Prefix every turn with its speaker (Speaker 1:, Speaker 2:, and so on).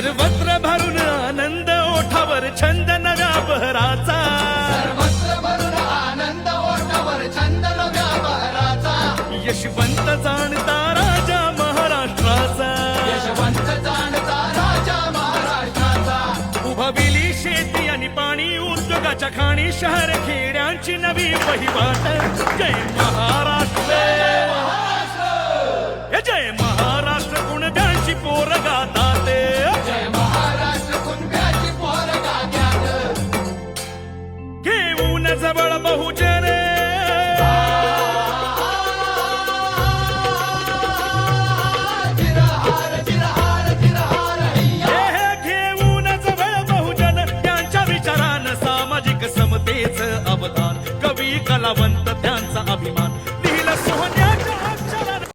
Speaker 1: सर्वत्र भरून आनंद ओठावर छंद नव्या बहराचा
Speaker 2: सर्वत्र भरून आनंद ओठावर छंद नव्या बहराचा
Speaker 1: यशवंत जाणता राजा महाराष्ट्राचा
Speaker 2: यशवंत जाणता राजा महाराष्ट्राचा
Speaker 1: उभाविली शेती आणि पाणी उद्योगाच्या खाणी शहर खेड्यांची नवी वहिवाट जय महाराष्ट्र जय महाराष्ट्र कुणब्यांची पोर गातात
Speaker 2: जय महाराष्ट्र कुणब्याची पोर गातात
Speaker 1: घेऊन जवळ बहुजन
Speaker 2: चिरहार चिरहार चिरहार हैया
Speaker 1: हे घेऊन जवळ बहुजन त्यांच्या विचारानं सामाजिक समतेच अवदान कवी कलावंत त्यांचा अभिमान